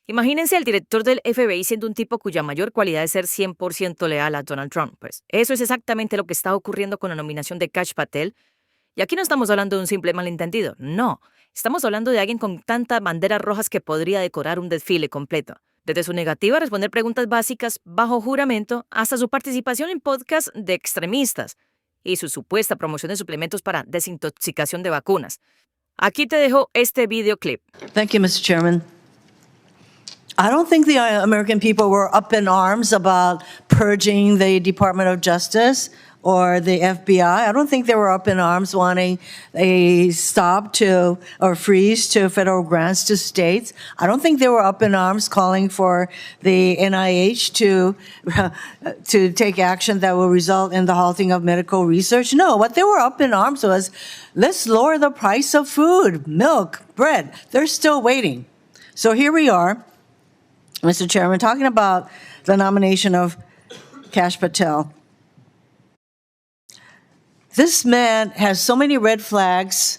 Imagínense al director del FBI siendo un tipo cuya mayor cualidad es ser 100% leal a Donald Trump. Pues eso es exactamente lo que está ocurriendo con la nominación de Kash Patel. Y aquí no estamos hablando de un simple malentendido, no. Estamos hablando de alguien con tantas banderas rojas que podría decorar un desfile completo. Desde su negativa a responder preguntas básicas bajo juramento hasta su participación en podcasts de extremistas y su supuesta promoción de suplementos para desintoxicación de vacunas. Aquí te dejo este videoclip. Thank you, Mr. Chairman. I don't think the American people were up in arms about purging the Department of Justice or the FBI. I don't think they were up in arms wanting a stop to or freeze to federal grants to states. I don't think they were up in arms calling for the NIH to take action that will result in the halting of medical research. No, what they were up in arms was, let's lower the price of food, milk, bread. They're still waiting. So here we are, Mr. Chairman, talking about the nomination of Kash Patel. This man has so many red flags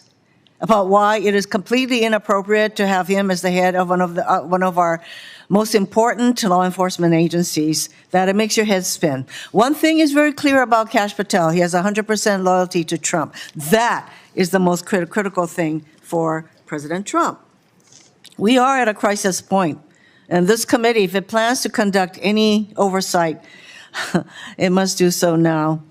about why it is completely inappropriate to have him as the head of one of our most important law enforcement agencies that it makes your head spin. One thing is very clear about Kash Patel. He has 100% loyalty to Trump. That is the most critical thing for President Trump. We are at a crisis point. And this committee, if it plans to conduct any oversight, it must do so now.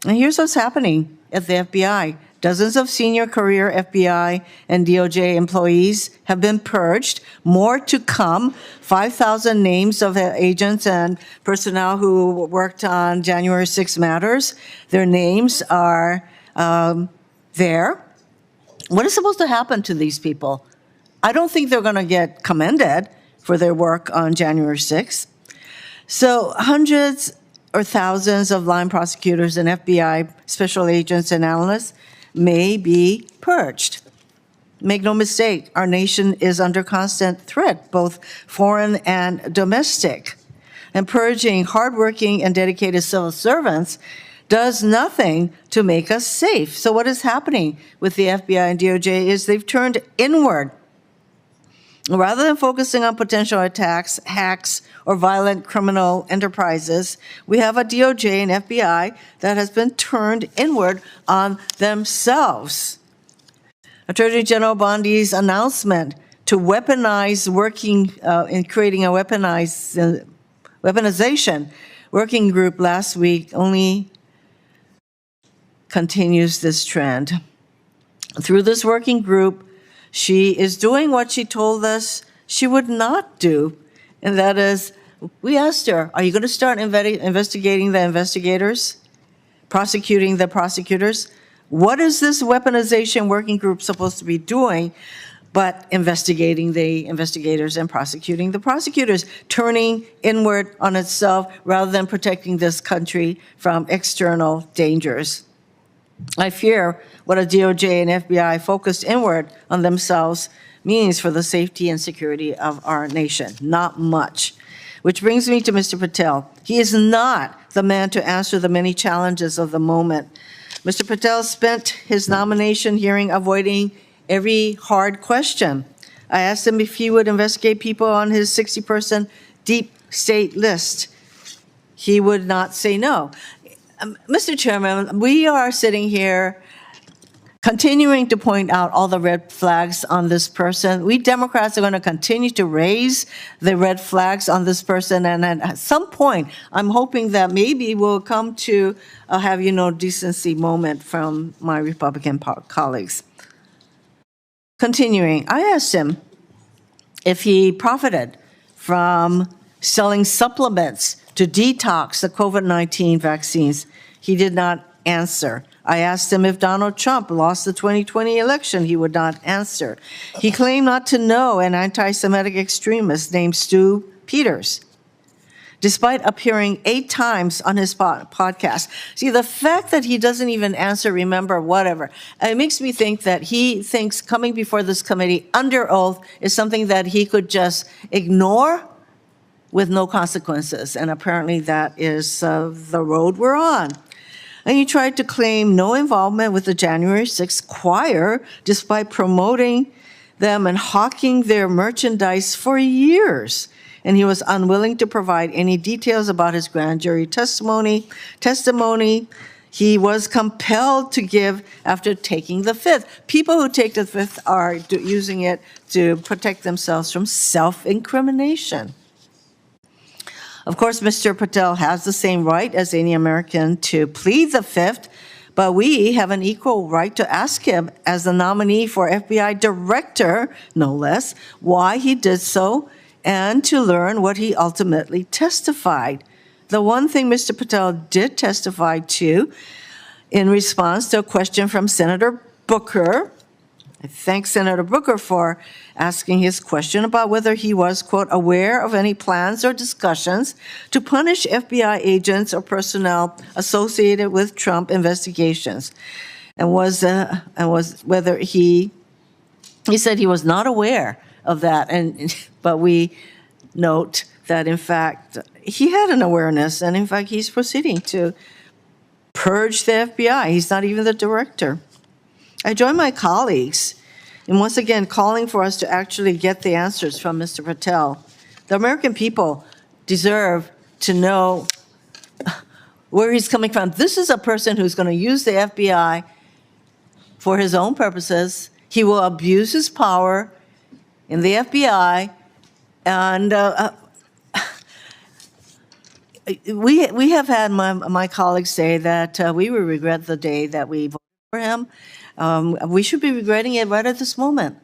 And here's what's happening at the FBI. Dozens of senior career FBI and DOJ employees have been purged. More to come. 5,000 names of agents and personnel who worked on January 6 matters. Their names are there. What is supposed to happen to these people? I don't think they're going to get commended for their work on January 6th. So hundreds or thousands of line prosecutors and FBI special agents and analysts may be purged. Make no mistake, our nation is under constant threat, both foreign and domestic. And purging hardworking and dedicated civil servants does nothing to make us safe. So what is happening with the FBI and DOJ is they've turned inward. Rather than focusing on potential attacks, hacks, or violent criminal enterprises, we have a DOJ and FBI that has been turned inward on themselves. Attorney General Bondi's announcement to weaponize in creating a weaponization working group last week only continues this trend. Through this working group, she is doing what she told us she would not do, and that is, we asked her, are you going to start investigating the investigators, prosecuting the prosecutors? What is this weaponization working group supposed to be doing but investigating the investigators and prosecuting the prosecutors, turning inward on itself rather than protecting this country from external dangers? I fear what a DOJ and FBI focused inward on themselves means for the safety and security of our nation. Not much. Which brings me to Mr. Patel. He is not the man to answer the many challenges of the moment. Mr. Patel spent his nomination hearing avoiding every hard question. I asked him if he would investigate people on his 60-person deep state list. He would not say no. Mr. Chairman, we are sitting here continuing to point out all the red flags on this person. We Democrats are going to continue to raise the red flags on this person, and at some point, I'm hoping that maybe we'll come to a decency moment from my Republican colleagues. Continuing, I asked him if he profited from selling supplements to detox the COVID-19 vaccines. He did not answer. I asked him if Donald Trump lost the 2020 election. He would not answer. He claimed not to know an anti-Semitic extremist named Stu Peters, despite appearing 8 times on his podcast. See, the fact that he doesn't even answer, remember, whatever, it makes me think that he thinks coming before this committee under oath is something that he could just ignore with no consequences. And apparently that is the road we're on. And he tried to claim no involvement with the January 6th choir, despite promoting them and hawking their merchandise for years. And he was unwilling to provide any details about his grand jury testimony. He was compelled to give after taking the fifth. People who take the fifth are using it to protect themselves from self-incrimination. Of course, Mr. Patel has the same right as any American to plead the fifth, but we have an equal right to ask him, as the nominee for FBI director, no less, why he did so, and to learn what he ultimately testified. The one thing Mr. Patel did testify to in response to a question from Senator Booker, I thank Senator Booker for asking his question about whether he was, quote, aware of any plans or discussions to punish FBI agents or personnel associated with Trump investigations, and was whether he said he was not aware of that, but we note that in fact he had an awareness, and in fact he's proceeding to purge the FBI. He's not even the director. I join my colleagues in once again calling for us to actually get the answers from Mr. Patel. The American people deserve to know where he's coming from. This is a person who's going to use the FBI for his own purposes. He will abuse his power in the FBI, and we have had my colleagues say that we will regret the day that we voted for him. We should be regretting it right at this moment.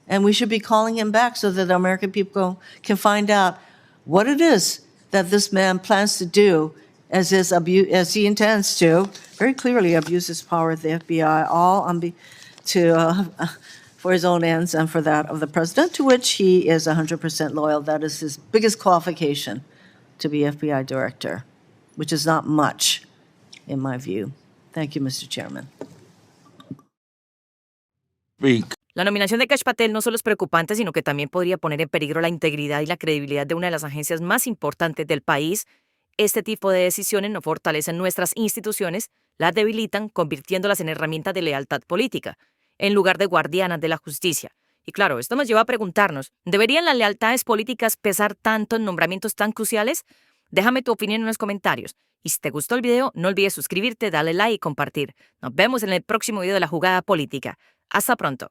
And we should be calling him back so that the American people can find out what it is that this man plans to do as he intends to very clearly abuse his power at the FBI, all for his own ends and for that of the president, to which he is 100% loyal. That is his biggest qualification to be FBI director, which is not much in my view. Thank you, Mr. Chairman. La nominación de Kash Patel no solo es preocupante, sino que también podría poner en peligro la integridad y la credibilidad de una de las agencias más importantes del país. Este tipo de decisiones no fortalecen nuestras instituciones, las debilitan, convirtiéndolas en herramientas de lealtad política, en lugar de guardianas de la justicia. Y claro, esto nos lleva a preguntarnos, ¿deberían las lealtades políticas pesar tanto en nombramientos tan cruciales? Déjame tu opinión en los comentarios. Y si te gustó el video, no olvides suscribirte, darle like y compartir. Nos vemos en el próximo video de la Jugada Política. Hasta pronto.